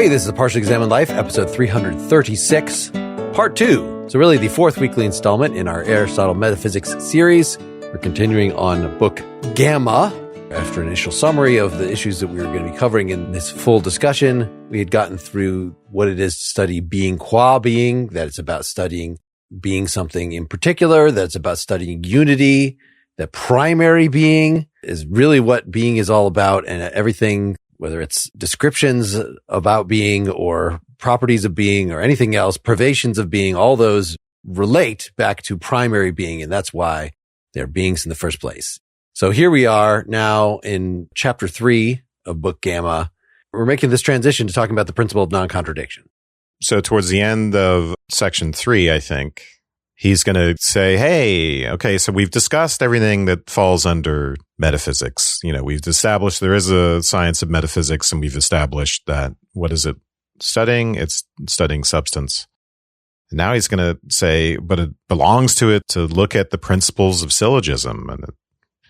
Hey, this is A Partially Examined Life, episode 336, part 2. So really the fourth weekly installment in our Aristotle Metaphysics series. We're continuing on book Gamma. After an initial summary of the issues that we were going to be covering in this full discussion, we had gotten through what it is to study being qua being, that it's about studying being something in particular, that it's about studying unity, that primary being is really what being is all about, and everything, whether it's descriptions about being or properties of being or anything else, privations of being, all those relate back to primary being, and that's why they're beings in the first place. So here we are now in chapter 3 of book Gamma. We're making this transition to talking about the principle of non-contradiction. So towards the end of section 3, I think, he's going to say, hey, okay, so we've discussed everything that falls under metaphysics. You know, we've established there is a science of metaphysics, and we've established that, what is it studying? It's studying substance. And now he's going to say, but it belongs to it to look at the principles of syllogism. And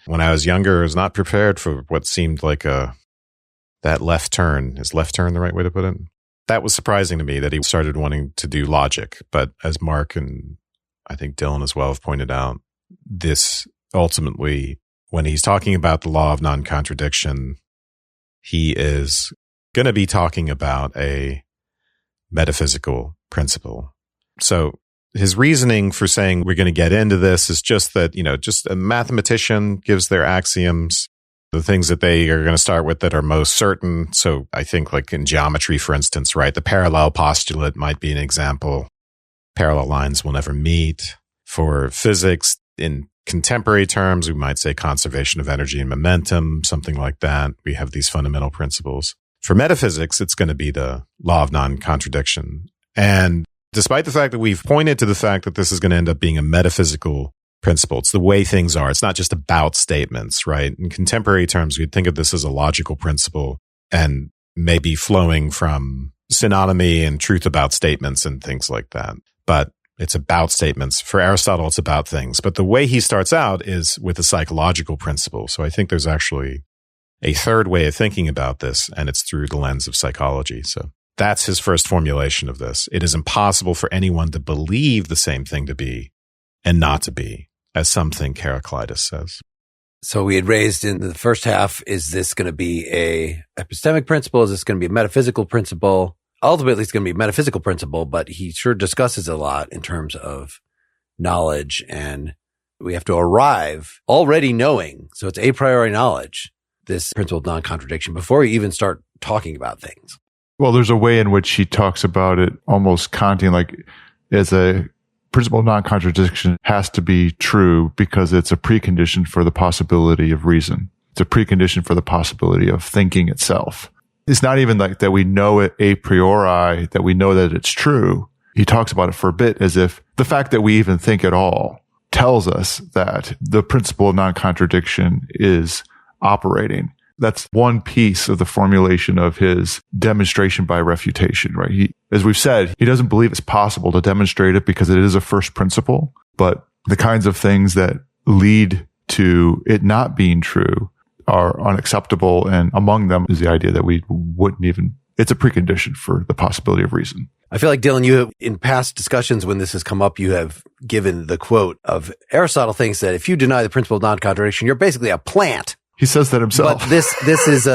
when I was younger, I was not prepared for what seemed like that left turn. Is left turn the right way to put it? That was surprising to me that he started wanting to do logic. But as Mark and I think Dylan as well have pointed out, this ultimately, when he's talking about the law of non-contradiction, he is going to be talking about a metaphysical principle. So his reasoning for saying we're going to get into this is just that, you know, just a mathematician gives their axioms, the things that they are going to start with that are most certain. So I think like in geometry, for instance, right, the parallel postulate might be an example. Parallel lines will never meet. For physics, in contemporary terms, we might say conservation of energy and momentum, something like that. We have these fundamental principles. For metaphysics, it's going to be the law of non-contradiction. And despite the fact that we've pointed to the fact that this is going to end up being a metaphysical principle, it's the way things are. It's not just about statements, right? In contemporary terms, we'd think of this as a logical principle and maybe flowing from synonymy and truth about statements and things like that. But it's about statements. For Aristotle, it's about things. But the way he starts out is with a psychological principle. So I think there's actually a third way of thinking about this, and it's through the lens of psychology. So that's his first formulation of this. It is impossible for anyone to believe the same thing to be and not to be, as something Heraclitus says. So we had raised in the first half, is this going to be a epistemic principle? Is this going to be a metaphysical principle? Ultimately, it's going to be a metaphysical principle, but he sure discusses a lot in terms of knowledge, and we have to arrive already knowing. So it's a priori knowledge, this principle of non-contradiction, before we even start talking about things. Well, there's a way in which he talks about it almost Kantian, like as a principle of non-contradiction has to be true because it's a precondition for the possibility of reason. It's a precondition for the possibility of thinking itself. It's not even like that we know it a priori, that we know that it's true. He talks about it for a bit as if the fact that we even think at all tells us that the principle of non-contradiction is operating. That's one piece of the formulation of his demonstration by refutation, right? As we've said, he doesn't believe it's possible to demonstrate it because it is a first principle, but the kinds of things that lead to it not being true are unacceptable. And among them is the idea that we wouldn't even, it's a precondition for the possibility of reason. I feel like, Dylan, you have, in past discussions when this has come up, you have given the quote of Aristotle thinks that if you deny the principle of non-contradiction, you're basically a plant. He says that himself. But this is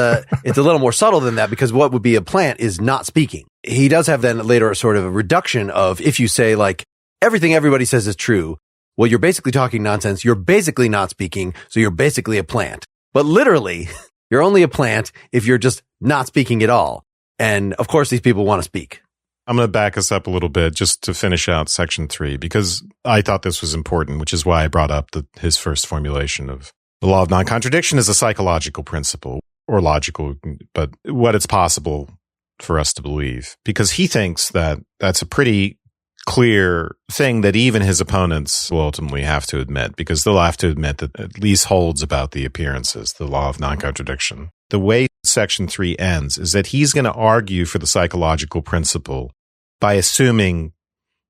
it's a little more subtle than that, because what would be a plant is not speaking. He does have then later a sort of a reduction of, if you say like everything everybody says is true, well, you're basically talking nonsense. You're basically not speaking. So you're basically a plant. But literally, you're only a plant if you're just not speaking at all. And of course, these people want to speak. I'm going to back us up a little bit just to finish out section 3, because I thought this was important, which is why I brought up his first formulation of the law of non-contradiction is a psychological principle, or logical, but what it's possible for us to believe. Because he thinks that that's a pretty clear thing that even his opponents will ultimately have to admit, because they'll have to admit that at least holds about the appearances, the law of non-contradiction. The way section 3 ends is that he's going to argue for the psychological principle by assuming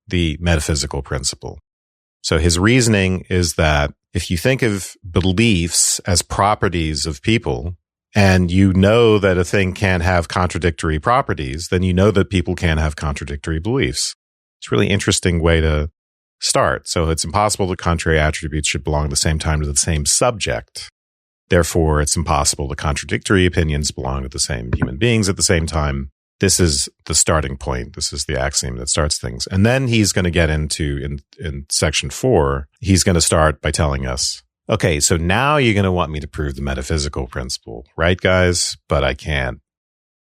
the metaphysical principle. So his reasoning is that if you think of beliefs as properties of people, and you know that a thing can have contradictory properties, then you know that people can have contradictory beliefs. It's a really interesting way to start. So it's impossible that contrary attributes should belong at the same time to the same subject. Therefore, it's impossible that contradictory opinions belong to the same human beings at the same time. This is the starting point. This is the axiom that starts things. And then he's going to get into, in section 4, he's going to start by telling us, okay, so now you're going to want me to prove the metaphysical principle, right, guys? But I can't.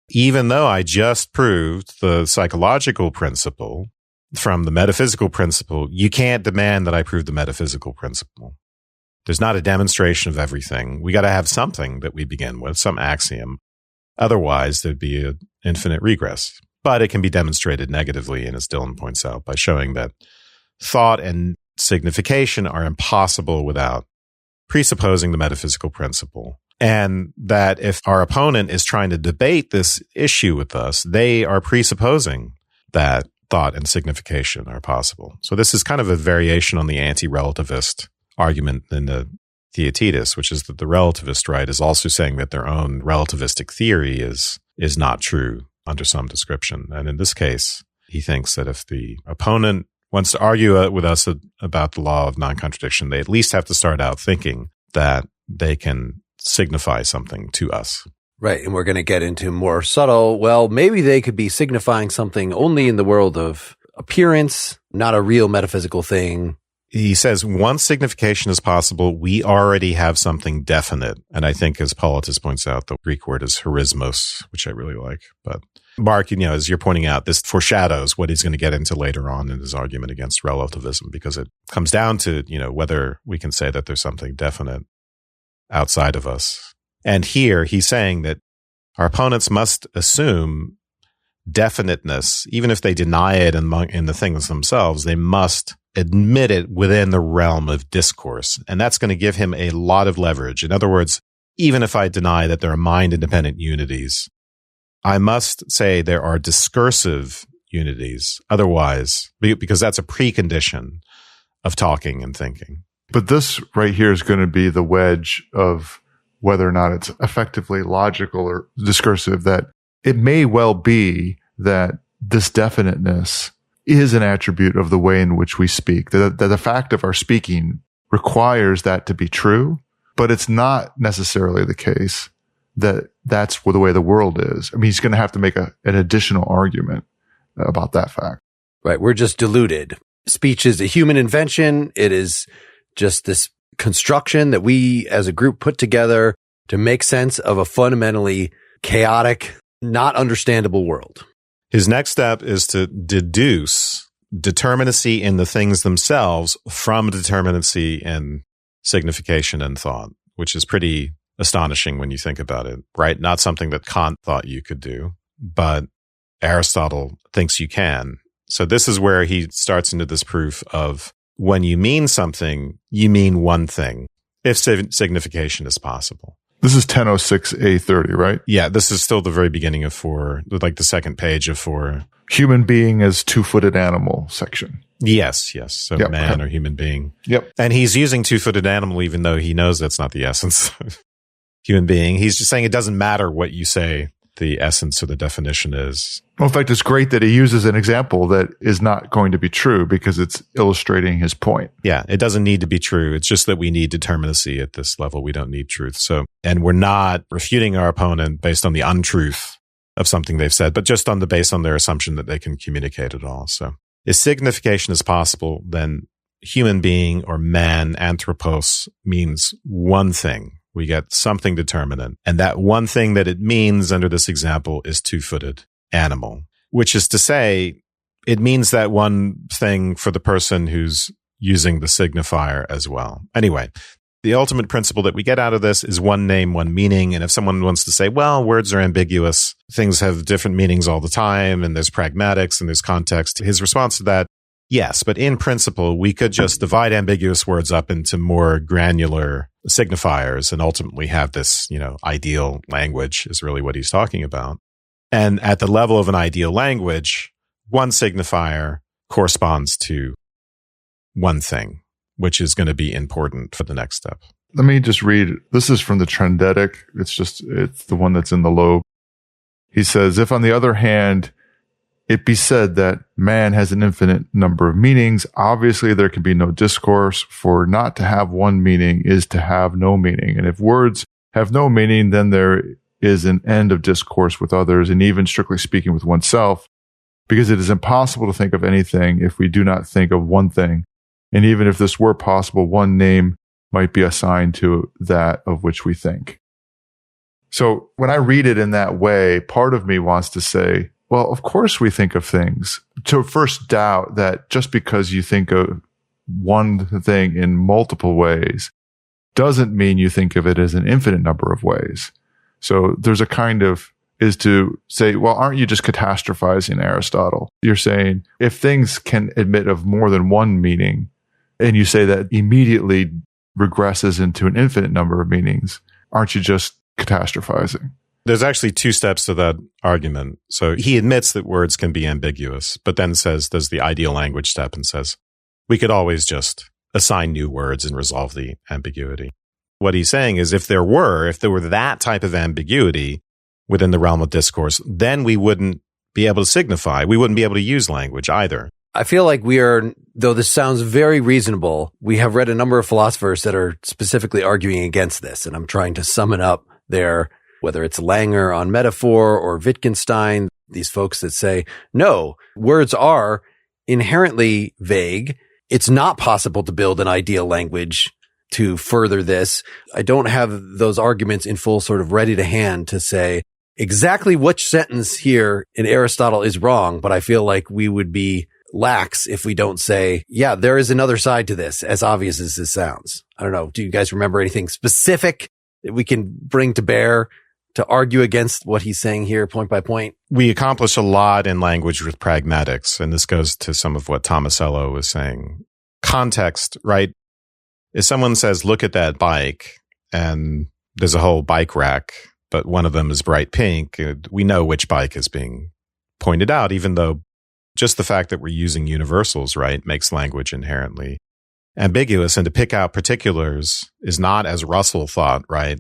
Even though I just proved the psychological principle from the metaphysical principle, you can't demand that I prove the metaphysical principle. There's not a demonstration of everything. We got to have something that we begin with, some axiom. Otherwise, there'd be an infinite regress. But it can be demonstrated negatively, and as Dylan points out, by showing that thought and signification are impossible without presupposing the metaphysical principle. And that if our opponent is trying to debate this issue with us, they are presupposing that thought and signification are possible. So this is kind of a variation on the anti-relativist argument in the Theaetetus, which is that the relativist, right, is also saying that their own relativistic theory is not true under some description. And in this case, he thinks that if the opponent wants to argue with us about the law of non-contradiction, they at least have to start out thinking that they can signify something to us. Right. And we're going to get into more subtle, well, maybe they could be signifying something only in the world of appearance, not a real metaphysical thing. He says, once signification is possible, we already have something definite. And I think, as Paulides points out, the Greek word is charismos, which I really like. But Mark, as you're pointing out, this foreshadows what he's going to get into later on in his argument against relativism, because it comes down to, whether we can say that there's something definite outside of us. And here he's saying that our opponents must assume definiteness, even if they deny it in the things themselves, they must admit it within the realm of discourse. And that's going to give him a lot of leverage. In other words, even if I deny that there are mind-independent unities, I must say there are discursive unities. Otherwise, because that's a precondition of talking and thinking. But this right here is going to be the wedge of whether or not it's effectively logical or discursive, that it may well be that this definiteness is an attribute of the way in which we speak, that the fact of our speaking requires that to be true, but it's not necessarily the case that that's the way the world is. I mean, he's going to have to make an additional argument about that fact. Right. We're just deluded. Speech is a human invention. It is just this construction that we as a group put together to make sense of a fundamentally chaotic, not understandable world. His next step is to deduce determinacy in the things themselves from determinacy in signification and thought, which is pretty astonishing when you think about it, right? Not something that Kant thought you could do, but Aristotle thinks you can. So this is where he starts into this proof of when you mean something, you mean one thing, if signification is possible. This is 1006A30, right? Yeah, this is still the very beginning of 4, like the second page of 4. Human being as two-footed animal section. Yes. So yep. Man or human being. Yep. And he's using two-footed animal even though he knows that's not the essence of human being. He's just saying it doesn't matter what you say the essence or the definition is. Well, in fact, it's great that he uses an example that is not going to be true because it's illustrating his point. Yeah, it doesn't need to be true. It's just that we need determinacy at this level. We don't need truth. So, and we're not refuting our opponent based on the untruth of something they've said, but just based on their assumption that they can communicate at all. So if signification is possible, then human being or man, anthropos, means one thing. We get something determinate. And that one thing that it means under this example is two-footed animal, which is to say, it means that one thing for the person who's using the signifier as well. Anyway, the ultimate principle that we get out of this is one name, one meaning. And if someone wants to say, well, words are ambiguous, things have different meanings all the time, and there's pragmatics and there's context, his response to that, yes, but in principle, we could just divide ambiguous words up into more granular signifiers and ultimately have this, ideal language is really what he's talking about. And at the level of an ideal language, one signifier corresponds to one thing, which is going to be important for the next step. Let me just read. This is from the Trendetic. It's the one that's in the lobe. He says, if on the other hand, it be said that man has an infinite number of meanings, obviously there can be no discourse, for not to have one meaning is to have no meaning. And if words have no meaning, then there is an end of discourse with others, and even strictly speaking with oneself, because it is impossible to think of anything if we do not think of one thing. And even if this were possible, one name might be assigned to that of which we think. So when I read it in that way, part of me wants to say, well, of course we think of things. To first doubt that just because you think of one thing in multiple ways doesn't mean you think of it as an infinite number of ways. So there's a kind of, is to say, well, aren't you just catastrophizing Aristotle? You're saying if things can admit of more than one meaning, and you say that immediately regresses into an infinite number of meanings, aren't you just catastrophizing? There's actually two steps to that argument. So he admits that words can be ambiguous, but then says there's the ideal language step and says we could always just assign new words and resolve the ambiguity. What he's saying is if there were that type of ambiguity within the realm of discourse, then we wouldn't be able to signify. We wouldn't be able to use language either. I feel like we are, though this sounds very reasonable, we have read a number of philosophers that are specifically arguing against this, and I'm trying to sum it up there, whether it's Langer on metaphor or Wittgenstein, these folks that say, no, words are inherently vague. It's not possible to build an ideal language to further this. I don't have those arguments in full sort of ready to hand to say exactly which sentence here in Aristotle is wrong, but I feel like we would be lax if we don't say, yeah, there is another side to this, as obvious as this sounds. I don't know. Do you guys remember anything specific that we can bring to bear to argue against what he's saying here point by point? We accomplish a lot in language with pragmatics, and this goes to some of what Tomasello was saying. Context, right? If someone says, look at that bike, and there's a whole bike rack, but one of them is bright pink, we know which bike is being pointed out, even though just the fact that we're using universals, right, makes language inherently ambiguous. And to pick out particulars is not, as Russell thought, right?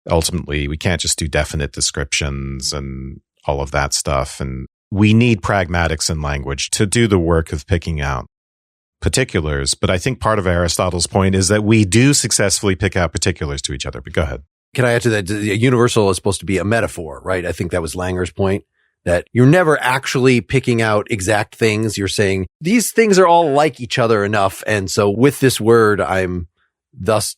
Ultimately, we can't just do definite descriptions and all of that stuff. And we need pragmatics in language to do the work of picking out particulars. But I think part of Aristotle's point is that we do successfully pick out particulars to each other. But go ahead. Can I add to that? A universal is supposed to be a metaphor, right? I think that was Langer's point, that you're never actually picking out exact things. You're saying these things are all like each other enough. And so with this word, I'm thus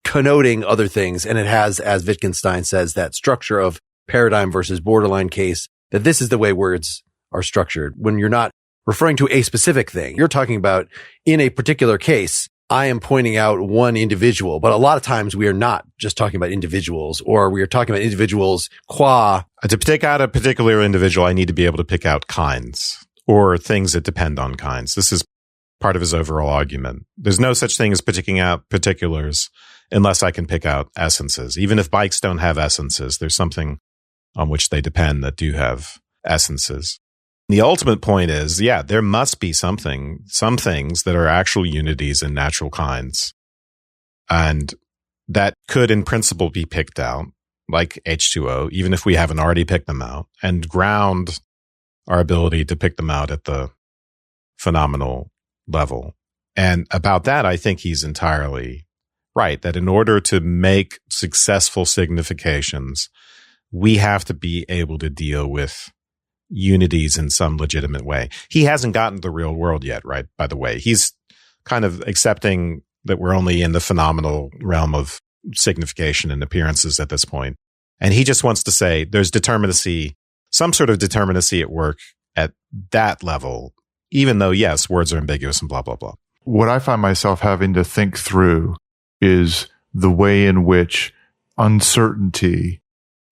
connoting other things. And it has, as Wittgenstein says, that structure of paradigm versus borderline case, that this is the way words are structured. When you're not referring to a specific thing, you're talking about in a particular case, I am pointing out one individual, but a lot of times we are not just talking about individuals, or we are talking about individuals qua. To pick out a particular individual, I need to be able to pick out kinds or things that depend on kinds. This is part of his overall argument. There's no such thing as picking out particulars unless I can pick out essences. Even if bikes don't have essences, there's something on which they depend that do have essences. The ultimate point is, yeah, there must be some things that are actual unities in natural kinds. And that could in principle be picked out, like H2O, even if we haven't already picked them out, and ground our ability to pick them out at the phenomenal level. And about that, I think he's entirely right, that in order to make successful significations, we have to be able to deal with unities in some legitimate way. He hasn't gotten to the real world yet, right? By the way, he's kind of accepting that we're only in the phenomenal realm of signification and appearances at this point. And he just wants to say there's determinacy, some sort of determinacy at work at that level, even though, yes, words are ambiguous and blah, blah, blah. What I find myself having to think through is the way in which uncertainty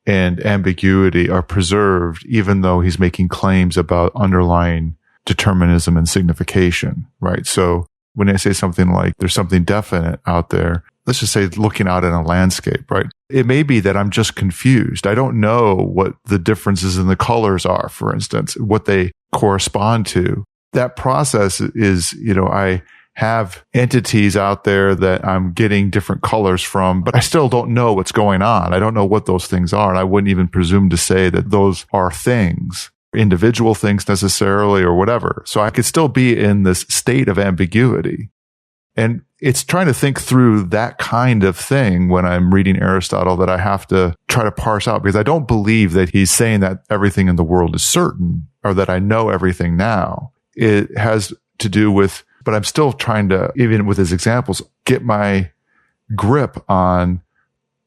and ambiguity are preserved, even though he's making claims about underlying determinism and signification, right? So when I say something like there's something definite out there, let's just say looking out in a landscape, right? It may be that I'm just confused. I don't know what the differences in the colors are, for instance, what they correspond to. That process is, I have entities out there that I'm getting different colors from, but I still don't know what's going on. I don't know what those things are. And I wouldn't even presume to say that those are things, individual things necessarily or whatever. So I could still be in this state of ambiguity. And it's trying to think through that kind of thing when I'm reading Aristotle that I have to try to parse out, because I don't believe that he's saying that everything in the world is certain or that I know everything now. It has to do with, but I'm still trying to, even with his examples, get my grip on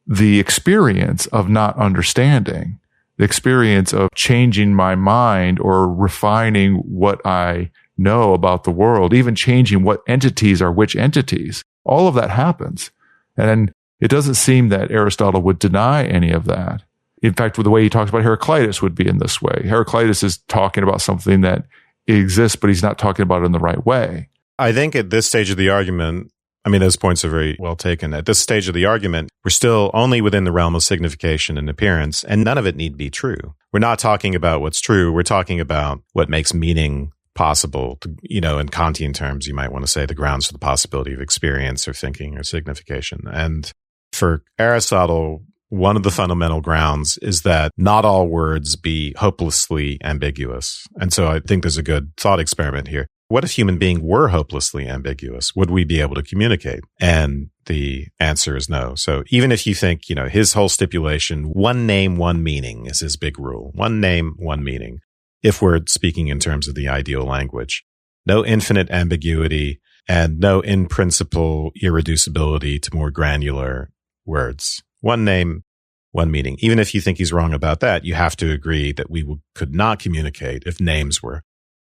the experience of not understanding, the experience of changing my mind or refining what I know about the world, even changing what entities are which entities. All of that happens. And it doesn't seem that Aristotle would deny any of that. In fact, the way he talks about Heraclitus would be in this way. Heraclitus is talking about something that exists, but he's not talking about it in the right way. I think at this stage of the argument, I mean, those points are very well taken. At this stage of the argument, we're still only within the realm of signification and appearance, and none of it need be true. We're not talking about what's true. We're talking about what makes meaning possible. In Kantian terms, you might want to say the grounds for the possibility of experience or thinking or signification. And for Aristotle, one of the fundamental grounds is that not all words be hopelessly ambiguous. And so I think there's a good thought experiment here. What if human being were hopelessly ambiguous? Would we be able to communicate? And the answer is no. So even if you think, his whole stipulation, one name, one meaning is his big rule. One name, one meaning. If we're speaking in terms of the ideal language, no infinite ambiguity and no in principle irreducibility to more granular words. One name, one meaning. Even if you think he's wrong about that, you have to agree that we could not communicate if names were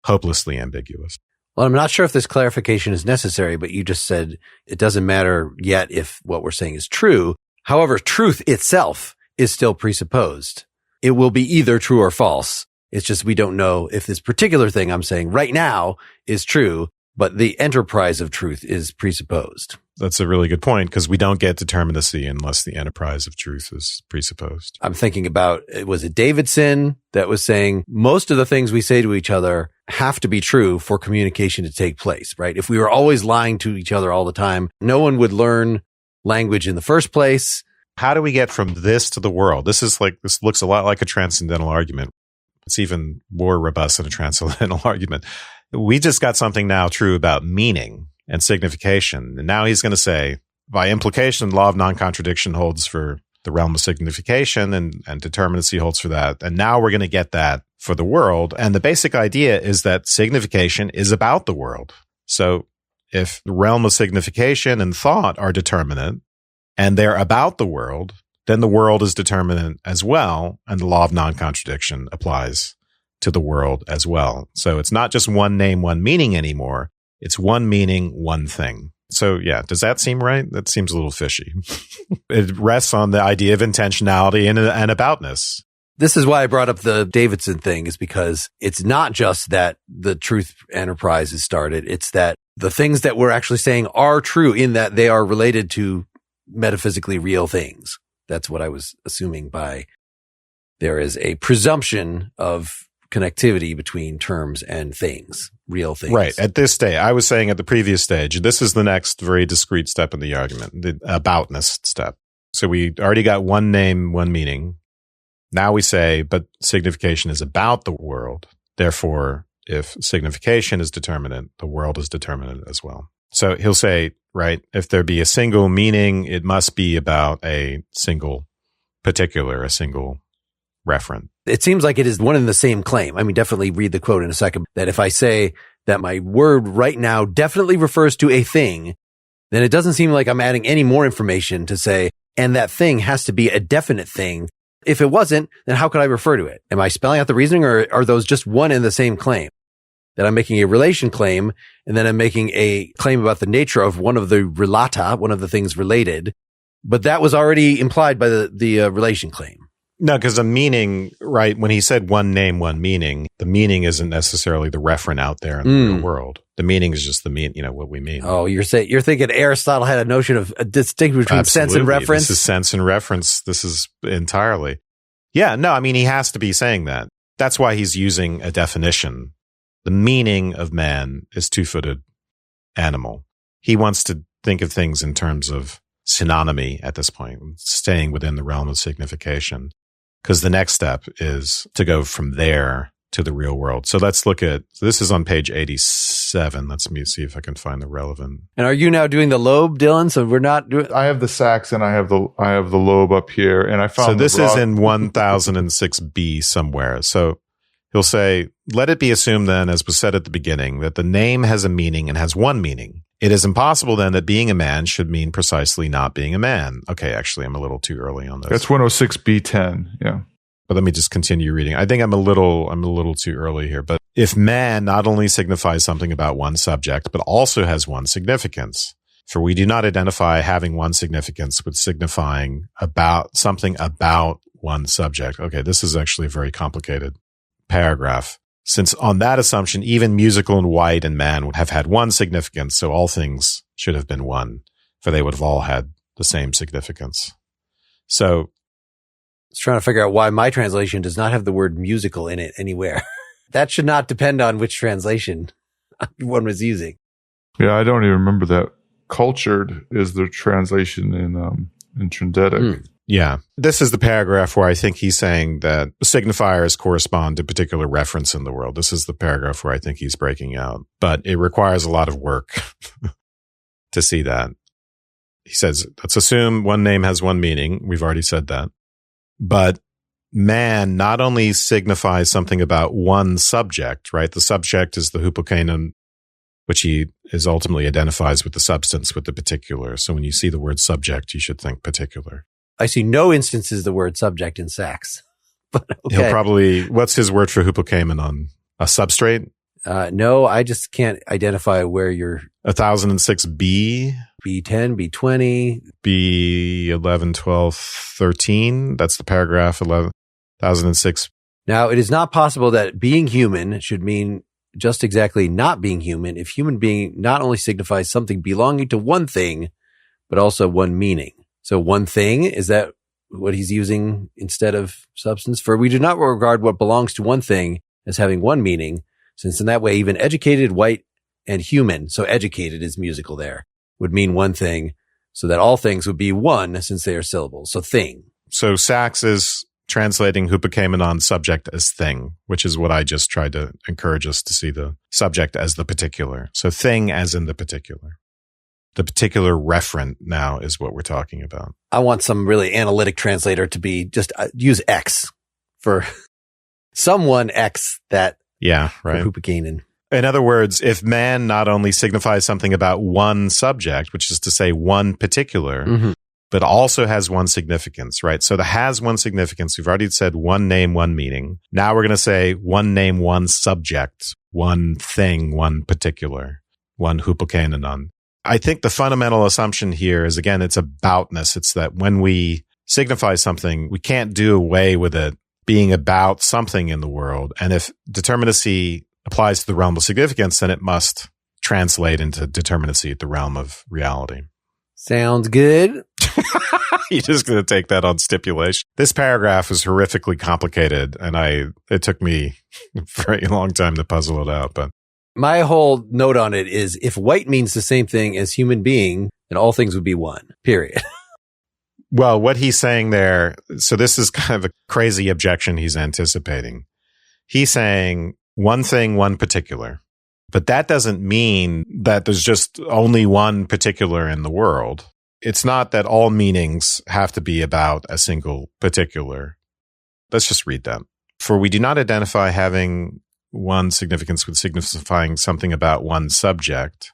hopelessly ambiguous. Well, I'm not sure if this clarification is necessary, but you just said it doesn't matter yet if what we're saying is true. However, truth itself is still presupposed. It will be either true or false. It's just we don't know if this particular thing I'm saying right now is true, but the enterprise of truth is presupposed. That's a really good point, because we don't get determinacy unless the enterprise of truth is presupposed. I'm thinking about, was it Davidson that was saying most of the things we say to each other have to be true for communication to take place, right? If we were always lying to each other all the time, no one would learn language in the first place. How do we get from this to the world? This looks a lot like a transcendental argument. It's even more robust than a transcendental argument. We just got something now true about meaning and signification. And now he's going to say, by implication, the law of non-contradiction holds for the realm of signification and determinacy holds for that. And now we're going to get that for the world. And the basic idea is that signification is about the world. So if the realm of signification and thought are determinate and they're about the world, then the world is determinate as well. And the law of non-contradiction applies to the world as well. So it's not just one name, one meaning anymore. It's one meaning, one thing. So yeah, does that seem right? That seems a little fishy. It rests on the idea of intentionality and aboutness. This is why I brought up the Davidson thing, is because it's not just that the truth enterprise is started. It's that the things that we're actually saying are true in that they are related to metaphysically real things. That's what I was assuming by there is a presumption of connectivity between terms and things, real things. Right. At this stage, I was saying at the previous stage, this is the next very discrete step in the argument, the aboutness step. So we already got one name, one meaning. Now we say, but signification is about the world. Therefore, if signification is determinate, the world is determinate as well. So he'll say, right, if there be a single meaning, it must be about a single particular, a single referent. It seems like it is one and the same claim. I mean, definitely read the quote in a second, that if I say that my word right now definitely refers to a thing, then it doesn't seem like I'm adding any more information to say, and that thing has to be a definite thing. If it wasn't, then how could I refer to it? Am I spelling out the reasoning, or are those just one and the same claim? That I'm making a relation claim, and then I'm making a claim about the nature of one of the relata, one of the things related, but that was already implied by the relation claim. No, because the meaning, right, when he said one name, one meaning, the meaning isn't necessarily the referent out there in the real world. The meaning is just what we mean. Oh, you're thinking Aristotle had a notion of a distinction between Absolutely. sense and reference? This is sense and reference. This is entirely. Yeah, no, I mean, he has to be saying that. That's why he's using a definition. The meaning of man is two-footed animal. He wants to think of things in terms of synonymy at this point, staying within the realm of signification, because the next step is to go from there to the real world. So let's look at, this is on page 87. Let me see if I can find the relevant. And are you now doing the lobe, Dylan? So we're not doing. I have the sax and I have the lobe up here, and I found. So this is in 1006b somewhere. So he'll say, let it be assumed then, as was said at the beginning, that the name has a meaning and has one meaning. It is impossible then that being a man should mean precisely not being a man. Okay, actually, I'm a little too early on this. That's 106b10. Yeah. But let me just continue reading. I think I'm a little too early here. But if man not only signifies something about one subject, but also has one significance, for we do not identify having one significance with signifying about something about one subject. Okay, this is actually a very complicated paragraph. Since on that assumption, even musical and white and man would have had one significance, so all things should have been one, for they would have all had the same significance. So, I was trying to figure out why my translation does not have the word musical in it anywhere. That should not depend on which translation one was using. Yeah, I don't even remember that. Cultured is the translation in Trindetic. Yeah. This is the paragraph where I think he's saying that signifiers correspond to particular reference in the world. This is the paragraph where I think he's breaking out. But it requires a lot of work to see that. He says, let's assume one name has one meaning. We've already said that. But man not only signifies something about one subject, right? The subject is the hypokanon, which he is ultimately identifies with the substance, with the particular. So when you see the word subject, you should think particular. I see no instances of the word subject in Sachs. But okay. He'll probably, what's his word for hypokamenon? A substrate? No, I just can't identify where you're. 1006b? B10, B20. B11, 12, 13. That's the paragraph 1006. Now, it is not possible that being human should mean just exactly not being human if human being not only signifies something belonging to one thing, but also one meaning. So one thing, is that what he's using instead of substance? For we do not regard what belongs to one thing as having one meaning, since in that way even educated, white, and human, so educated is musical there, would mean one thing, so that all things would be one since they are syllables. So thing. So Sachs is translating hypokamenon subject as thing, which is what I just tried to encourage us to see the subject as the particular. So thing as in the particular. The particular referent now is what we're talking about. I want some really analytic translator to be just use X for someone X that. Yeah, right. Hypokanon. In other words, if man not only signifies something about one subject, which is to say one particular, but also has one significance, right? So the has one significance. We've already said one name, one meaning. Now we're going to say one name, one subject, one thing, one particular, one hypokanon. I think the fundamental assumption here is, again, it's aboutness. It's that when we signify something, we can't do away with it being about something in the world. And if determinacy applies to the realm of significance, then it must translate into determinacy at the realm of reality. Sounds good. You're just going to take that on stipulation. This paragraph is horrifically complicated, and it took me a very long time to puzzle it out. But my whole note on it is, if white means the same thing as human being, then all things would be one, period. Well, what he's saying there, so this is kind of a crazy objection he's anticipating. He's saying one thing, one particular. But that doesn't mean that there's just only one particular in the world. It's not that all meanings have to be about a single particular. Let's just read that. For we do not identify having one significance with signifying something about one subject,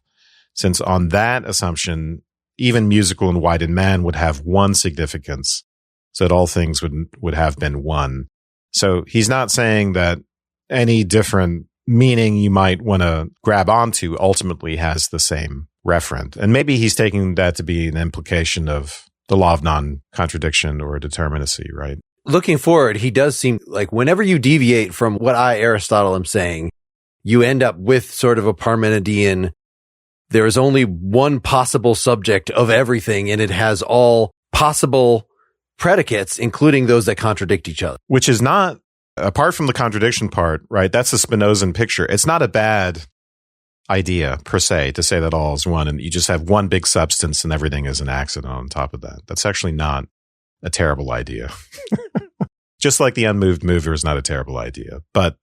since on that assumption, even musical and white and man would have one significance, so that all things would have been one. So he's not saying that any different meaning you might want to grab onto ultimately has the same referent. And maybe he's taking that to be an implication of the law of non-contradiction or determinacy, right? Looking forward, he does seem like whenever you deviate from what Aristotle, am saying, you end up with sort of a Parmenidean, there is only one possible subject of everything, and it has all possible predicates, including those that contradict each other. Which is not, apart from the contradiction part, right? That's a Spinozan picture. It's not a bad idea per se to say that all is one and you just have one big substance and everything is an accident on top of that. That's actually not a terrible idea. Just like the unmoved mover is not a terrible idea. But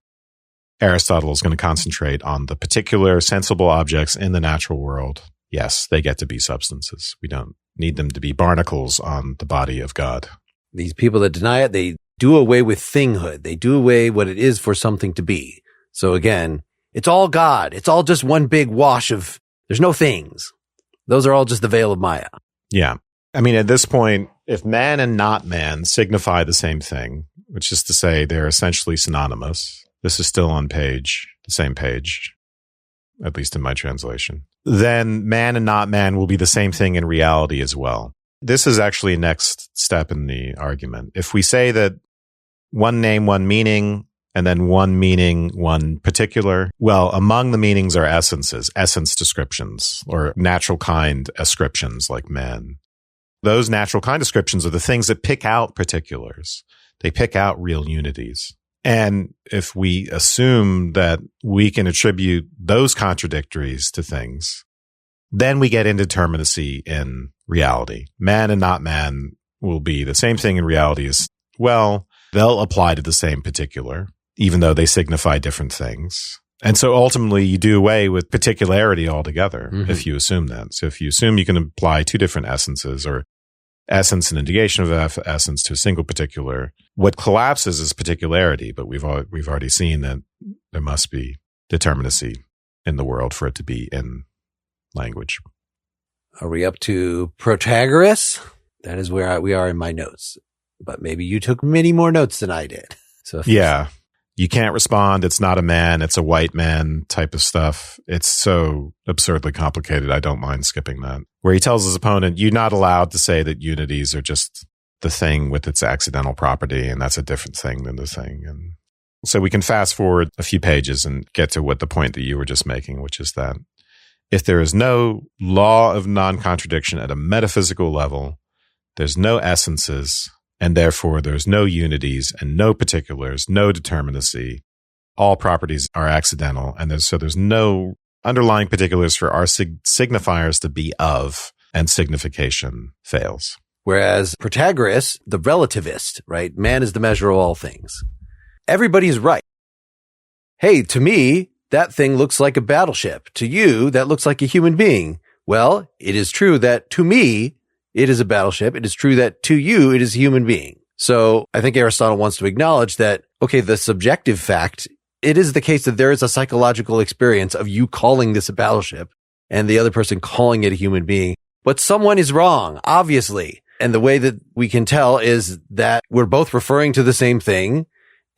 Aristotle is going to concentrate on the particular sensible objects in the natural world. Yes, they get to be substances. We don't need them to be barnacles on the body of God. These people that deny it, they do away with thinghood. They do away what it is for something to be. So again, it's all God. It's all just one big wash of, there's no things. Those are all just the veil of Maya. Yeah. I mean, at this point, if man and not man signify the same thing, which is to say they're essentially synonymous, this is still on the same page, at least in my translation, then man and not man will be the same thing in reality as well. This is actually a next step in the argument. If we say that one name, one meaning, and then one meaning, one particular, well, among the meanings are essences, essence descriptions, or natural kind ascriptions like man. Those natural kind descriptions are the things that pick out particulars. They pick out real unities. And if we assume that we can attribute those contradictories to things, then we get indeterminacy in reality. Man and not man will be the same thing in reality as well. They'll apply to the same particular, even though they signify different things. And so ultimately you do away with particularity altogether if you assume that. So if you assume you can apply two different essences or essence and negation of essence to a single particular, what collapses is particularity, but we've already seen that there must be determinacy in the world for it to be in language. Are we up to Protagoras? That is where we are in my notes. But maybe you took many more notes than I did. So yeah. You can't respond. It's not a man. It's a white man type of stuff. It's so absurdly complicated. I don't mind skipping that. Where he tells his opponent, you're not allowed to say that unities are just the thing with its accidental property, and that's a different thing than the thing. And so we can fast forward a few pages and get to what the point that you were just making, which is that if there is no law of non-contradiction at a metaphysical level, there's no essences, and therefore there's no unities and no particulars, no determinacy. All properties are accidental, and there's no underlying particulars for our signifiers to be of, and signification fails. Whereas Protagoras, the relativist, right? Man is the measure of all things. Everybody's right. Hey, to me, that thing looks like a battleship. To you, that looks like a human being. Well, it is true that to me, it is a battleship. It is true that to you, it is a human being. So I think Aristotle wants to acknowledge that, okay, the subjective fact, it is the case that there is a psychological experience of you calling this a battleship and the other person calling it a human being. But someone is wrong, obviously. And the way that we can tell is that we're both referring to the same thing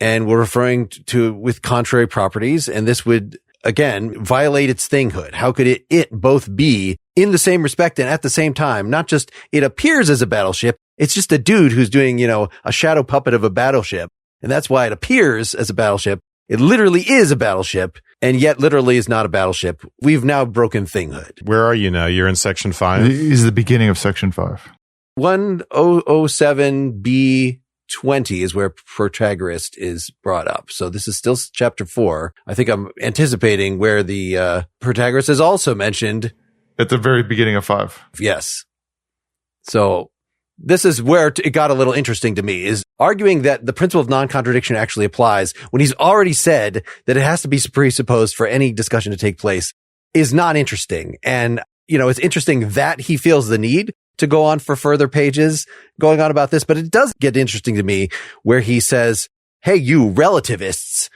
and we're referring to with contrary properties. And this would, again, violate its thinghood. How could it both be in the same respect and at the same time? Not just it appears as a battleship. It's just a dude who's doing, a shadow puppet of a battleship. And that's why it appears as a battleship. It literally is a battleship and yet literally is not a battleship. We've now broken thinghood. Where are you now? You're in section 5? This is the beginning of section 5. 1007b20 is where Protagoras is brought up. So this is still chapter 4. I think I'm anticipating where the Protagoras is also mentioned. At the very beginning of 5. Yes. So this is where it got a little interesting to me, is arguing that the principle of non-contradiction actually applies when he's already said that it has to be presupposed for any discussion to take place is not interesting. And, it's interesting that he feels the need to go on for further pages going on about this, but it does get interesting to me where he says, hey, you relativists,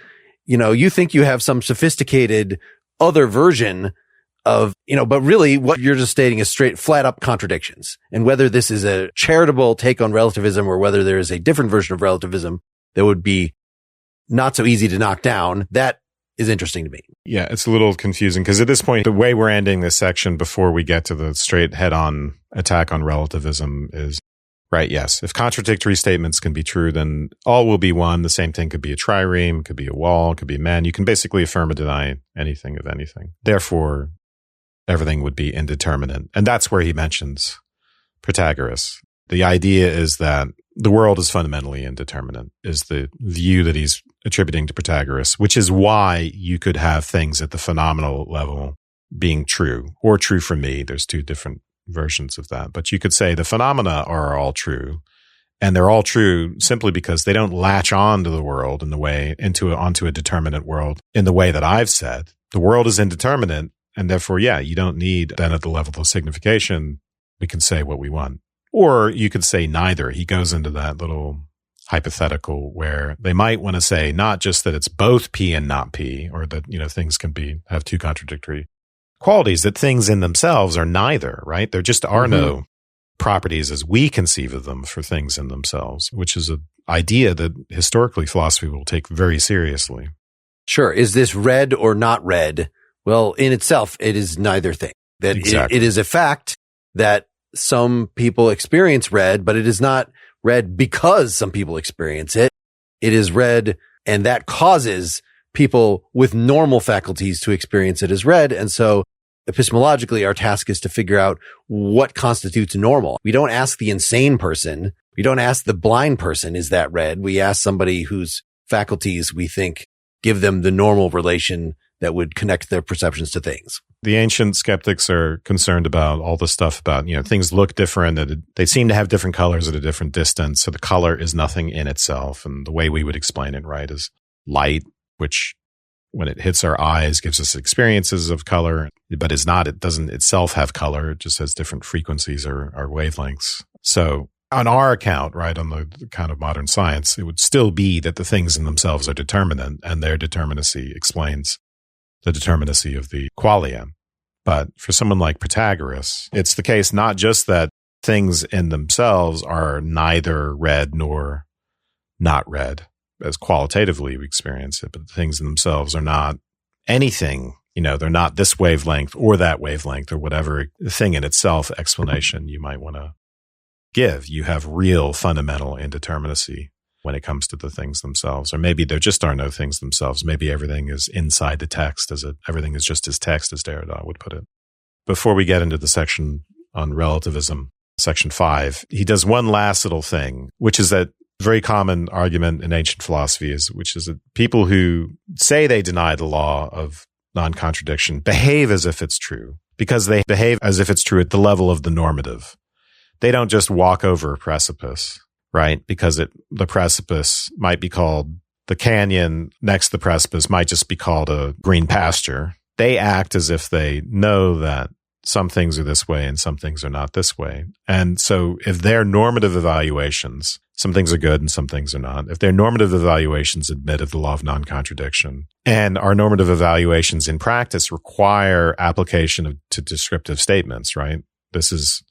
you think you have some sophisticated other version of, but really what you're just stating is straight flat up contradictions. And whether this is a charitable take on relativism or whether there is a different version of relativism that would be not so easy to knock down, that is interesting to me. Yeah, it's a little confusing because at this point, the way we're ending this section before we get to the straight head-on attack on relativism is, right, yes, if contradictory statements can be true, then all will be one. The same thing could be a trireme, could be a wall, could be a man. You can basically affirm or deny anything of anything. Therefore, everything would be indeterminate. And that's where he mentions Protagoras. The idea is that the world is fundamentally indeterminate, is the view that he's attributing to Protagoras, which is why you could have things at the phenomenal level being true or true for me. There's two different versions of that. But you could say the phenomena are all true. And they're all true simply because they don't latch on to the world onto a determinate world in the way that I've said. The world is indeterminate, and therefore, you don't need then at the level of signification, we can say what we want. Or you could say neither. He goes into that little hypothetical where they might want to say not just that it's both P and not P, or that, things can have two contradictory qualities, that things in themselves are neither, right? There just are no properties as we conceive of them for things in themselves, which is an idea that historically philosophy will take very seriously. Sure. Is this red or not red? Well, in itself, it is neither thing. That Exactly. It is a fact that some people experience red, but it is not red because some people experience it. It is red, and that causes people with normal faculties to experience it as red. And so epistemologically, our task is to figure out what constitutes normal. We don't ask the insane person. We don't ask the blind person, is that red? We ask somebody whose faculties we think give them the normal relation that would connect their perceptions to things. The ancient skeptics are concerned about all the stuff about, things look different, that they seem to have different colors at a different distance. So the color is nothing in itself. And the way we would explain it, right, is light, which when it hits our eyes gives us experiences of color, but it doesn't itself have color. It just has different frequencies or wavelengths. So on our account, right, on the account of modern science, it would still be that the things in themselves are determinate, and their determinacy explains the determinacy of the qualia. But for someone like Protagoras, it's the case not just that things in themselves are neither red nor not red, as qualitatively we experience it, but the things in themselves are not anything. They're not this wavelength or that wavelength or whatever thing in itself explanation you might want to give. You have real fundamental indeterminacy when it comes to the things themselves. Or maybe there just are no things themselves. Maybe everything is inside the text, everything is just as text, as Derrida would put it. Before we get into the section on relativism, section 5, he does one last little thing, which is that very common argument in ancient philosophy which is that people who say they deny the law of non-contradiction behave as if it's true, because they behave as if it's true at the level of the normative. They don't just walk over a precipice, right? Because the precipice might be called the canyon next to the precipice might just be called a green pasture. They act as if they know that some things are this way and some things are not this way. And so if their normative evaluations, some things are good and some things are not, if their normative evaluations admit of the law of non-contradiction, and our normative evaluations in practice require application to descriptive statements, right? This is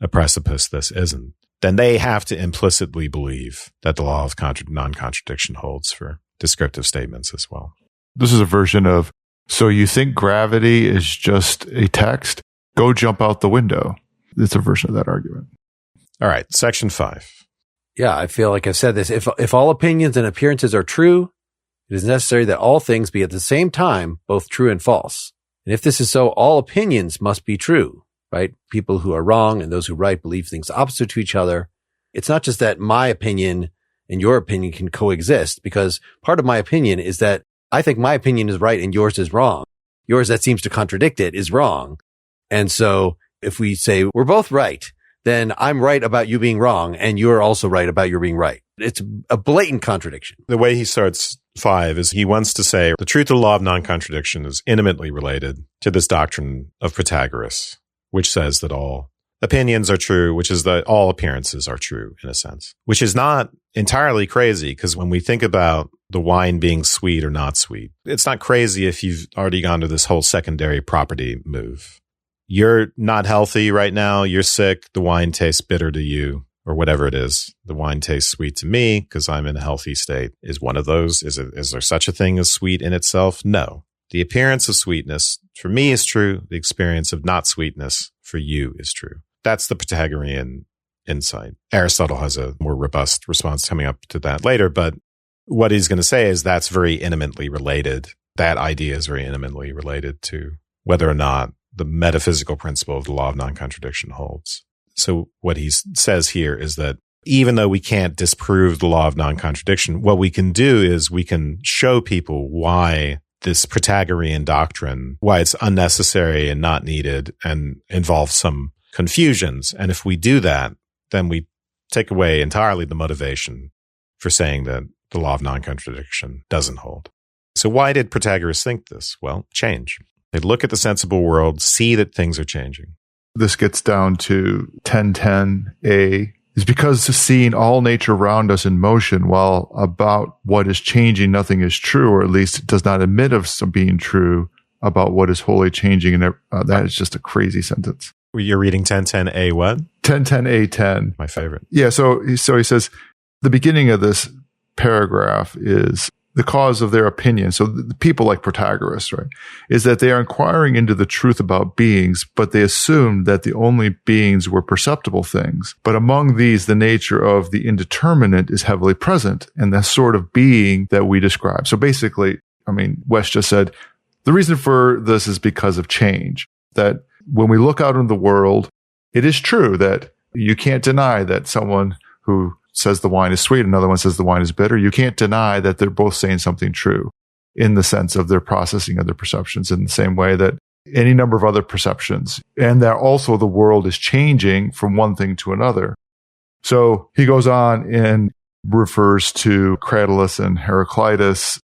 a precipice, this isn't. Then they have to implicitly believe that the law of non-contradiction holds for descriptive statements as well. This is a version of, so you think gravity is just a text? Go jump out the window. It's a version of that argument. All right, section 5. Yeah, I feel like I've said this. If all opinions and appearances are true, it is necessary that all things be at the same time both true and false. And if this is so, all opinions must be true, right? People who are wrong and those who right believe things opposite to each other. It's not just that my opinion and your opinion can coexist, because part of my opinion is that I think my opinion is right and yours is wrong. Yours that seems to contradict it is wrong. And so if we say we're both right, then I'm right about you being wrong and you're also right about your being right. It's a blatant contradiction. The way he starts 5 is he wants to say the truth of the law of non-contradiction is intimately related to this doctrine of Protagoras, which says that all opinions are true, which is that all appearances are true in a sense, which is not entirely crazy, because when we think about the wine being sweet or not sweet, it's not crazy if you've already gone to this whole secondary property move. You're not healthy right now. You're sick. The wine tastes bitter to you, or whatever it is. The wine tastes sweet to me because I'm in a healthy state. Is one of those? Is there such a thing as sweet in itself? No. The appearance of sweetness for me is true. The experience of not sweetness for you is true. That's the Pythagorean insight. Aristotle has a more robust response coming up to that later, but what he's going to say is that's very intimately related. That idea is very intimately related to whether or not the metaphysical principle of the law of non-contradiction holds. So what he says here is that even though we can't disprove the law of non-contradiction, what we can do is we can show people why this Protagorean doctrine, why it's unnecessary and not needed and involves some confusions. And if we do that, then we take away entirely the motivation for saying that the law of non-contradiction doesn't hold. So why did Protagoras think this? Well, change. They look at the sensible world, see that things are changing. This gets down to 1010a, is because seeing all nature around us in motion, while about what is changing nothing is true, or at least it does not admit of some being true about what is wholly changing. And that is just a crazy sentence. You're reading 1010a what? 1010a10. My favorite. Yeah, so he says, the beginning of this paragraph is the cause of their opinion. So the people like Protagoras, right, is that they are inquiring into the truth about beings, but they assumed that the only beings were perceptible things. But among these, the nature of the indeterminate is heavily present, and the sort of being that we describe. So basically, Wes just said, the reason for this is because of change. That when we look out in the world, it is true that you can't deny that someone who says the wine is sweet, another one says the wine is bitter. You can't deny that they're both saying something true in the sense of their processing of their perceptions, in the same way that any number of other perceptions, and that also the world is changing from one thing to another. So he goes on and refers to Cratylus and Heraclitus,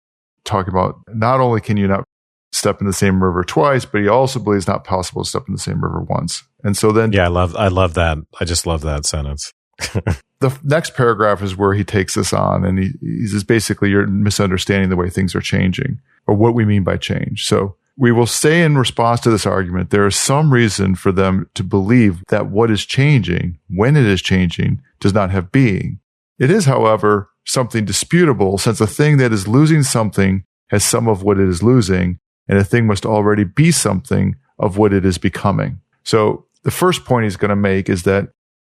talking about not only can you not step in the same river twice, but he also believes it's not possible to step in the same river once. And so then, yeah, I love that. I just love that sentence. The next paragraph is where he takes this on, and he says basically you're misunderstanding the way things are changing, or what we mean by change. So we will say in response to this argument, there is some reason for them to believe that what is changing, when it is changing, does not have being. It is, however, something disputable, since a thing that is losing something has some of what it is losing, and a thing must already be something of what it is becoming. So the first point he's going to make is that,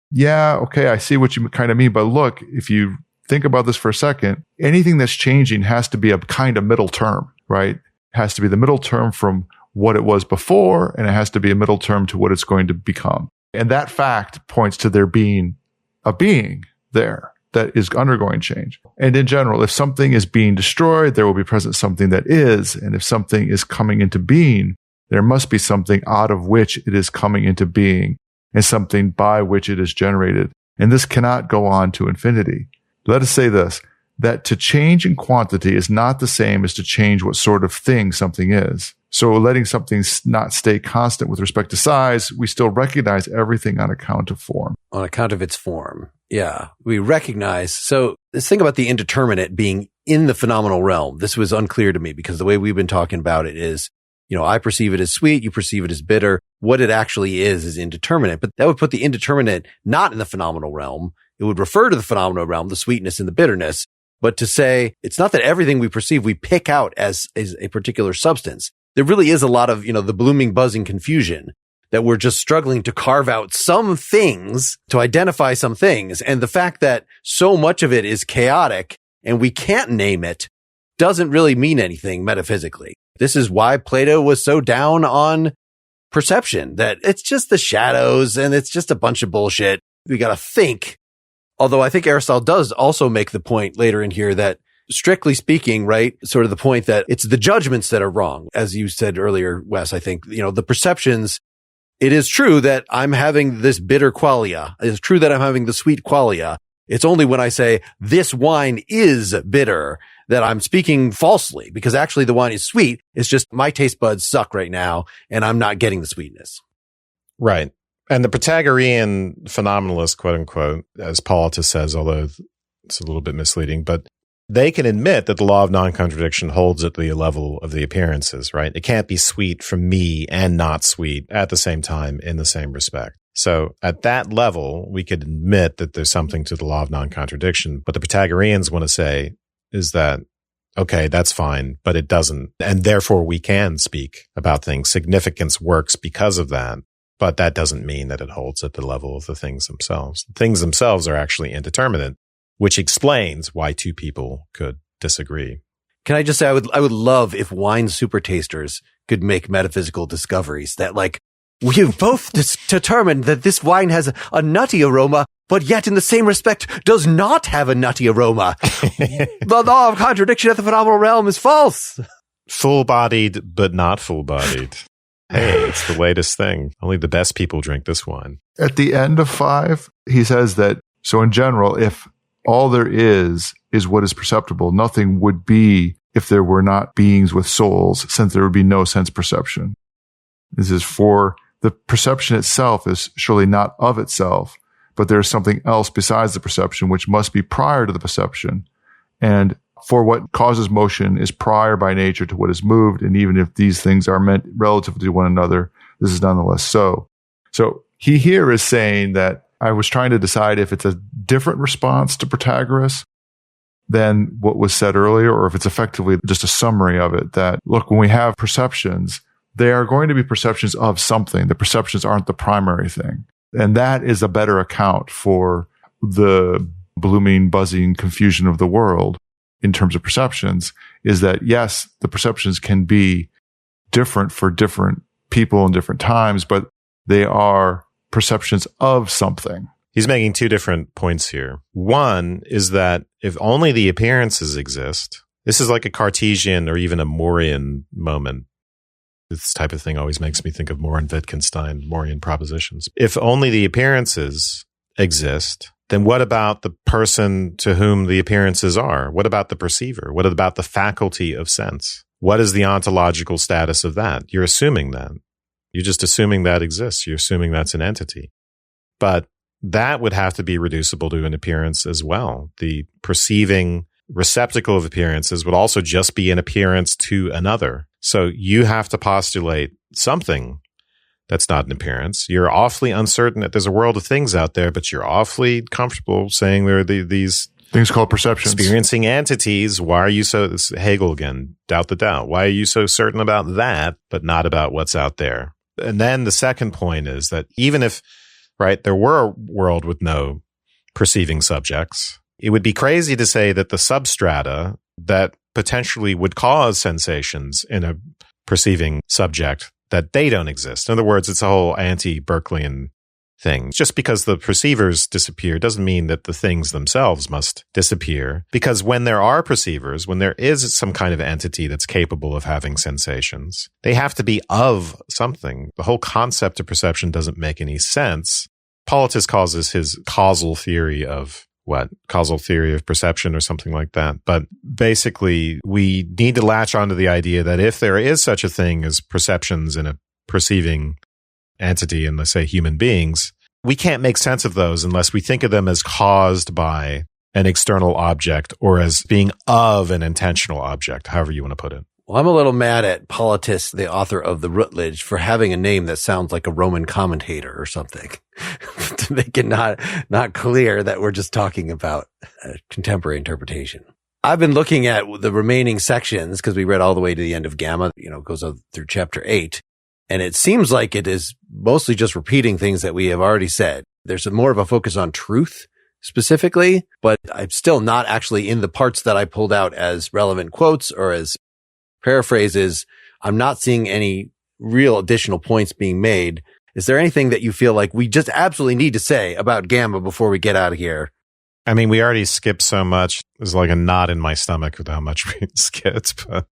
yeah, okay, I see what you kind of mean, but look, if you think about this for a second, anything that's changing has to be a kind of middle term, right? It has to be the middle term from what it was before, and it has to be a middle term to what it's going to become. And that fact points to there being a being there that is undergoing change. And in general, if something is being destroyed, there will be present something that is. And if something is coming into being, there must be something out of which it is coming into being, and something by which it is generated. And this cannot go on to infinity. Let us say this, that to change in quantity is not the same as to change what sort of thing something is. So letting something not stay constant with respect to size, we still recognize everything on account of form. On account of its form. Yeah, we recognize. So this thing about the indeterminate being in the phenomenal realm, this was unclear to me, because the way we've been talking about it is, I perceive it as sweet, you perceive it as bitter. What it actually is indeterminate, but that would put the indeterminate not in the phenomenal realm. It would refer to the phenomenal realm, the sweetness and the bitterness. But to say it's not that everything we perceive, we pick out as a particular substance. There really is a lot of, the blooming, buzzing confusion that we're just struggling to carve out some things, to identify some things. And the fact that so much of it is chaotic and we can't name it doesn't really mean anything metaphysically. This is why Plato was so down on perception, that it's just the shadows and it's just a bunch of bullshit. We got to think. Although I think Aristotle does also make the point later in here that, strictly speaking, right, sort of the point that it's the judgments that are wrong. As you said earlier, Wes, I think, the perceptions, it is true that I'm having this bitter qualia. It's true that I'm having the sweet qualia. It's only when I say this wine is bitter that I'm speaking falsely, because actually the wine is sweet. It's just my taste buds suck right now and I'm not getting the sweetness. Right. And the Protagorean phenomenalist, quote unquote, as Politius says, although it's a little bit misleading, but they can admit that the law of non-contradiction holds at the level of the appearances, right? It can't be sweet from me and not sweet at the same time in the same respect. So at that level, we could admit that there's something to the law of non-contradiction. But the Protagoreans want to say is that, okay, that's fine, but it doesn't. And therefore we can speak about things. Significance works because of that. But that doesn't mean that it holds at the level of the things themselves. The things themselves are actually indeterminate, which explains why two people could disagree. Can I just say, I would love if wine super tasters could make metaphysical discoveries that, like, we've both determined that this wine has a nutty aroma, but yet in the same respect does not have a nutty aroma. The law of contradiction at the phenomenal realm is false. Full-bodied, but not full-bodied. Hey, it's the latest thing. Only the best people drink this wine. At the end of 5, he says that, so in general, if all there is what is perceptible, nothing would be if there were not beings with souls, since there would be no sense perception. This is for the perception itself is surely not of itself, but there is something else besides the perception, which must be prior to the perception. And for what causes motion is prior by nature to what is moved. And even if these things are meant relative to one another, this is nonetheless so. So he here is saying that I was trying to decide if it's a different response to Protagoras than what was said earlier, or if it's effectively just a summary of it, that, look, when we have perceptions, they are going to be perceptions of something. The perceptions aren't the primary thing. And that is a better account for the blooming, buzzing confusion of the world in terms of perceptions, is that, yes, the perceptions can be different for different people in different times, but they are perceptions of something. He's making 2 different points here. One is that if only the appearances exist, this is like a Cartesian or even a Morean moment. This type of thing always makes me think of Moore and Wittgenstein, Morean propositions. If only the appearances exist, then what about the person to whom the appearances are? What about the perceiver? What about the faculty of sense? What is the ontological status of that? You're assuming that. You're just assuming that exists. You're assuming that's an entity. But that would have to be reducible to an appearance as well. The perceiving receptacle of appearances would also just be an appearance to another. So you have to postulate something that's not an appearance. You're awfully uncertain that there's a world of things out there, but you're awfully comfortable saying there are these things called perceptions. Experiencing entities. Why are you so, this is Hegel again, doubt the doubt. Why are you so certain about that, but not about what's out there? And then the second point is that even if, right, there were a world with no perceiving subjects, it would be crazy to say that the substrata that potentially would cause sensations in a perceiving subject, that they don't exist. In other words, it's a whole anti-Berkeleyan thing. Just because the perceivers disappear doesn't mean that the things themselves must disappear. Because when there are perceivers, when there is some kind of entity that's capable of having sensations, they have to be of something. The whole concept of perception doesn't make any sense. Politis calls this his causal theory of causal theory of perception or something like that. But basically, we need to latch onto the idea that if there is such a thing as perceptions in a perceiving entity, and let's say human beings, we can't make sense of those unless we think of them as caused by an external object or as being of an intentional object, however you want to put it. Well, I'm a little mad at Politis, the author of the Routledge, for having a name that sounds like a Roman commentator or something to make it not clear that we're just talking about a contemporary interpretation. I've been looking at the remaining sections because we read all the way to the end of Gamma, goes through chapter 8. And it seems like it is mostly just repeating things that we have already said. There's more of a focus on truth specifically, but I'm still not actually in the parts that I pulled out as relevant quotes or as paraphrases. I'm not seeing any real additional points being made. Is there anything that you feel like we just absolutely need to say about Gamma before we get out of here? I mean, we already skipped so much. There's like a knot in my stomach with how much we skipped, but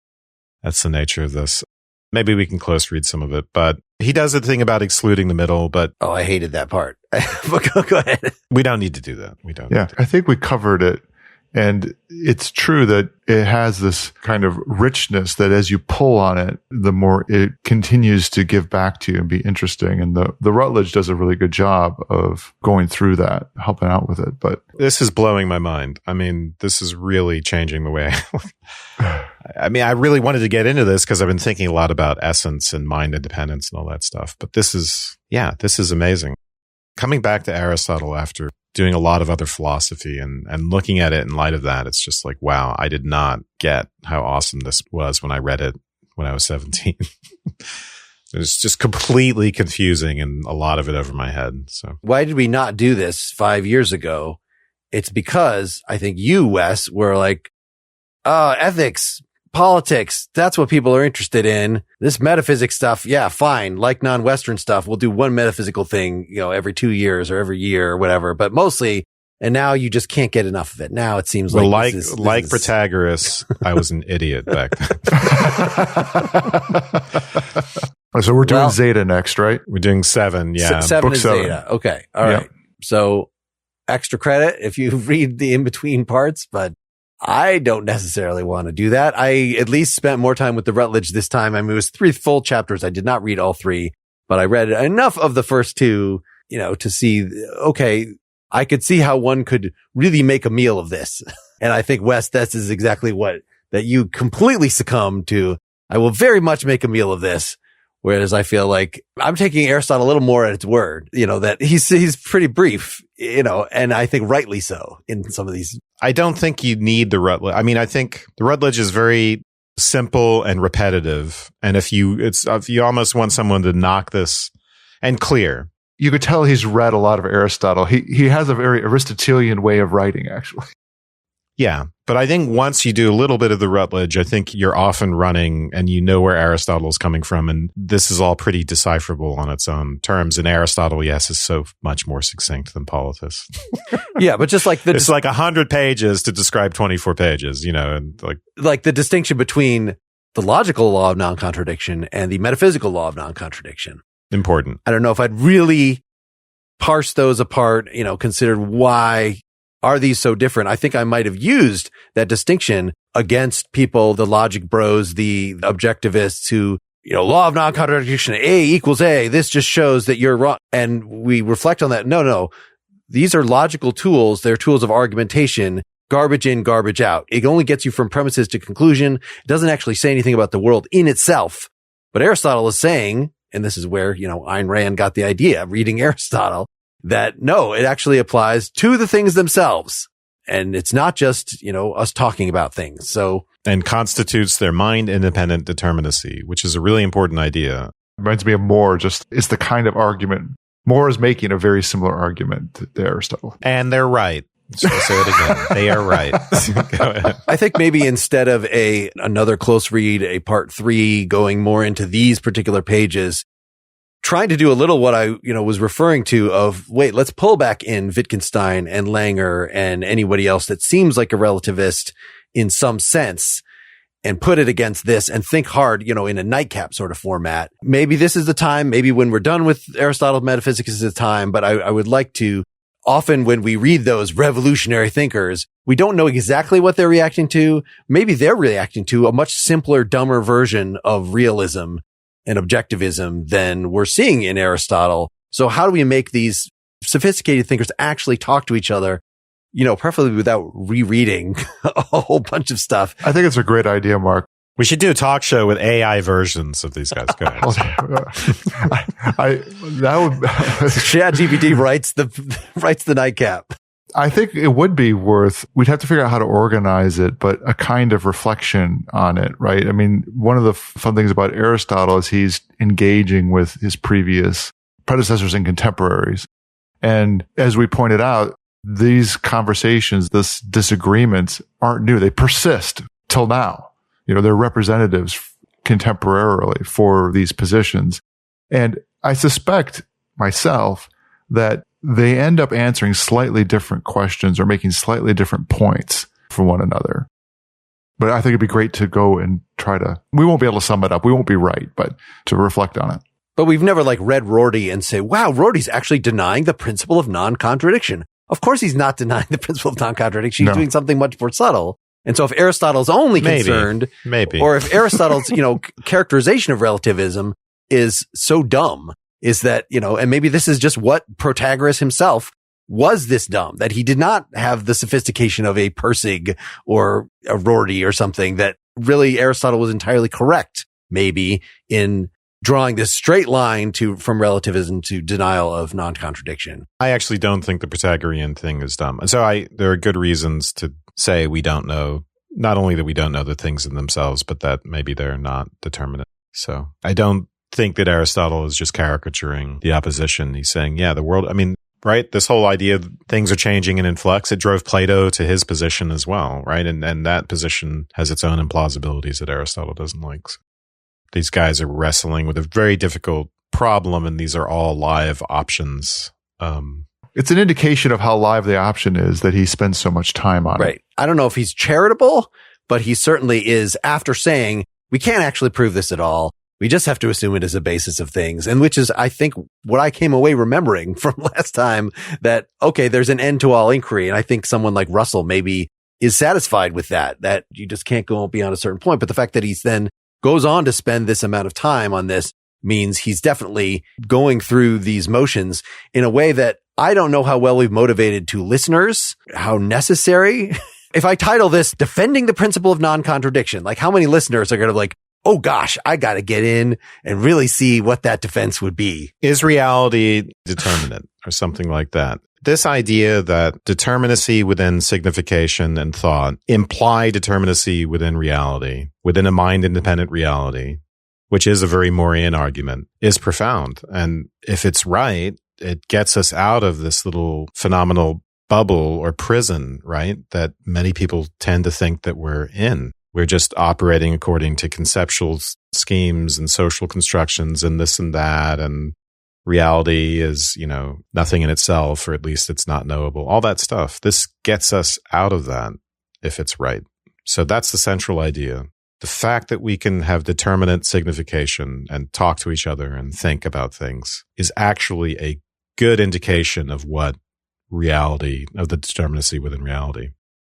that's the nature of this. Maybe we can close read some of it, but he does the thing about excluding the middle, but... Oh, I hated that part. Go ahead. We don't need to do that. We don't. Yeah, I think we covered it. And it's true that it has this kind of richness that as you pull on it, the more it continues to give back to you and be interesting. And the Routledge does a really good job of going through that, helping out with it. But this is blowing my mind. I mean, this is really changing the way I mean, I really wanted to get into this because I've been thinking a lot about essence and mind independence and all that stuff. But this is amazing. Coming back to Aristotle after doing a lot of other philosophy and looking at it in light of that, it's just like, wow, I did not get how awesome this was when I read it when I was 17. It was just completely confusing and a lot of it over my head. So why did we not do this 5 years ago? It's because I think you, Wes, were like, ethics, politics, that's what people are interested in. This metaphysics stuff, yeah, fine. Like non-Western stuff, we'll do one metaphysical thing, every 2 years or every year or whatever. But mostly, And now you just can't get enough of it. Now it seems well, like like Protagoras, I was an idiot back then. So we're doing Zeta next, right? We're doing 7, yeah. 7 Book is 7. Zeta. Okay. All right. So extra credit if you read the in-between parts, but I don't necessarily want to do that. I at least spent more time with the Rutledge this time. I mean, it was 3 full chapters. I did not read all 3, but I read enough of the first 2, to see, okay, I could see how one could really make a meal of this. And I think, Wes, this is exactly that you completely succumb to. I will very much make a meal of this. Whereas I feel like I'm taking Aristotle a little more at its word, that he's pretty brief, and I think rightly so in some of these. I don't think you need the Rutledge. I mean, I think the Rutledge is very simple and repetitive. And if you almost want someone to knock this and clear. You could tell he's read a lot of Aristotle. He has a very Aristotelian way of writing, actually. Yeah. But I think once you do a little bit of the Rutledge, I think you're off and running and you know where Aristotle's coming from. And this is all pretty decipherable on its own terms. And Aristotle, yes, is so much more succinct than Politis. Yeah, but just like it's like 100 pages to describe 24 pages, and like the distinction between the logical law of non-contradiction and the metaphysical law of non-contradiction. Important. I don't know if I'd really parse those apart, considered why are these so different? I think I might have used that distinction against people, the logic bros, the objectivists who, law of non-contradiction, A equals A. This just shows that you're wrong. And we reflect on that. No. These are logical tools. They're tools of argumentation, garbage in, garbage out. It only gets you from premises to conclusion. It doesn't actually say anything about the world in itself. But Aristotle is saying, and this is where, Ayn Rand got the idea, reading Aristotle, that no, it actually applies to the things themselves. And it's not just, us talking about things. And constitutes their mind independent determinacy, which is a really important idea. Reminds me of Moore. It's the kind of argument. Moore is making a very similar argument to Aristotle. And they're right. So I'll say it again. They are right. Go ahead. I think maybe instead of another close read, a part 3 going more into these particular pages, trying to do a little what I, was referring to of, wait, let's pull back in Wittgenstein and Langer and anybody else that seems like a relativist in some sense and put it against this and think hard, in a nightcap sort of format. Maybe this is the time. Maybe when we're done with Aristotle's metaphysics is the time, but I would like to often when we read those revolutionary thinkers, we don't know exactly what they're reacting to. Maybe they're reacting to a much simpler, dumber version of realism and objectivism than we're seeing in Aristotle. So how do we make these sophisticated thinkers actually talk to each other, preferably without rereading a whole bunch of stuff? I think it's a great idea, Mark. We should do a talk show with AI versions of these guys. Go ahead. ChatGPT writes the nightcap. I think it would be we'd have to figure out how to organize it, but a kind of reflection on it, right? I mean, one of the fun things about Aristotle is he's engaging with his previous predecessors and contemporaries. And as we pointed out, these conversations, this disagreements aren't new. They persist till now. They're representatives contemporarily for these positions. And I suspect myself that they end up answering slightly different questions or making slightly different points for one another. But I think it'd be great to go and we won't be able to sum it up. We won't be right, but to reflect on it. But we've never read Rorty and say, wow, Rorty's actually denying the principle of non-contradiction. Of course he's not denying the principle of non-contradiction. He's doing something much more subtle. And so if Aristotle's only concerned, or if Aristotle's, characterization of relativism is so dumb, is that, and maybe this is just what Protagoras himself was this dumb, that he did not have the sophistication of a Persig or a Rorty or something, that really Aristotle was entirely correct, maybe, in drawing this straight line from relativism to denial of non-contradiction. I actually don't think the Protagorean thing is dumb. And so there are good reasons to say we don't know, not only that we don't know the things in themselves, but that maybe they're not determinate. So I don't think that Aristotle is just caricaturing the opposition. He's saying, the world, right? This whole idea of things are changing and in flux, it drove Plato to his position as well, right? And that position has its own implausibilities that Aristotle doesn't like. So these guys are wrestling with a very difficult problem, and these are all live options. It's an indication of how live the option is that he spends so much time on it. Right. I don't know if he's charitable, but he certainly is, after saying, we can't actually prove this at all. We just have to assume it is a basis of things. And which is, I think, what I came away remembering from last time, that, okay, there's an end to all inquiry. And I think someone like Russell maybe is satisfied with that you just can't go beyond a certain point. But the fact that he's then goes on to spend this amount of time on this means he's definitely going through these motions in a way that I don't know how well we've motivated to listeners, how necessary. If I title this Defending the Principle of Non-Contradiction, like how many listeners are going to be like, oh gosh, I got to get in and really see what that defense would be. Is reality determinate or something like that? This idea that determinacy within signification and thought imply determinacy within reality, within a mind-independent reality, which is a very Morean argument, is profound. And if it's right, it gets us out of this little phenomenal bubble or prison, right? That many people tend to think that we're in. We're just operating according to conceptual schemes and social constructions and this and that. And reality is, nothing in itself, or at least it's not knowable. All that stuff. This gets us out of that if it's right. So that's the central idea. The fact that we can have determinate signification and talk to each other and think about things is actually a good indication of what reality, of the determinacy within reality.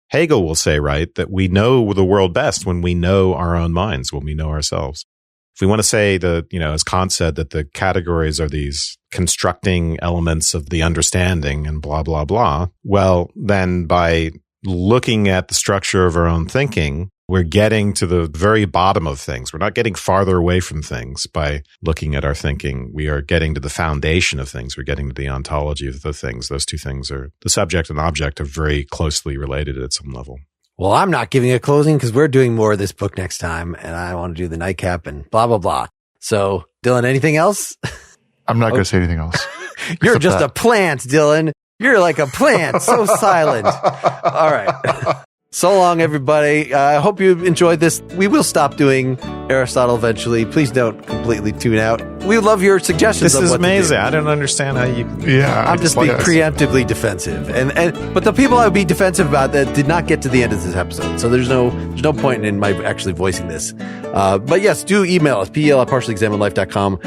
Hegel will say, right, that we know the world best when we know our own minds, when we know ourselves. If we want to say that, as Kant said, that the categories are these constructing elements of the understanding and blah, blah, blah, well, then by looking at the structure of our own thinking, we're getting to the very bottom of things. We're not getting farther away from things by looking at our thinking. We are getting to the foundation of things. We're getting to the ontology of the things. Those two things are, the subject and object, are very closely related at some level. Well, I'm not giving a closing because we're doing more of this book next time, and I want to do the nightcap and blah, blah, blah. So, Dylan, anything else? I'm not going to say anything else. You're just a plant, Dylan. You're like a plant, so silent. All right. So long, everybody. I hope you enjoyed this. We will stop doing Aristotle eventually. Please don't completely tune out. We love your suggestions. This is amazing. I don't understand how you. Yeah, I'm just being preemptively defensive, but the people I would be defensive about that did not get to the end of this episode. So there's no point in my actually voicing this. But yes, do email us, pel@partiallyexaminedlife.com.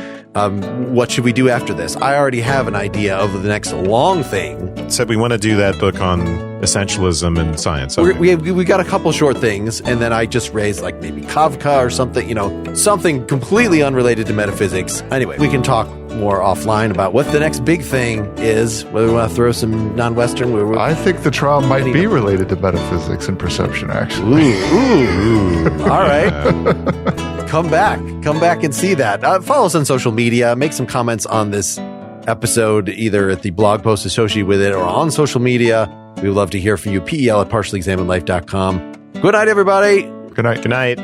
What should we do after this? I already have an idea of the next long thing. Said we want to do that book on essentialism and science. Okay. We got a couple short things, and then I just raised like maybe Kafka or something, something completely unrelated to metaphysics. Anyway, we can talk more offline about what the next big thing is, whether we want to throw some non-Western. I think the trial might be related to metaphysics and perception, actually. Ooh. All right. Come back and see that. Follow us on social media. Make some comments on this episode, either at the blog post associated with it or on social media. We would love to hear from you. pel@partiallyexaminedlife.com. Good night, everybody. Good night. Good night.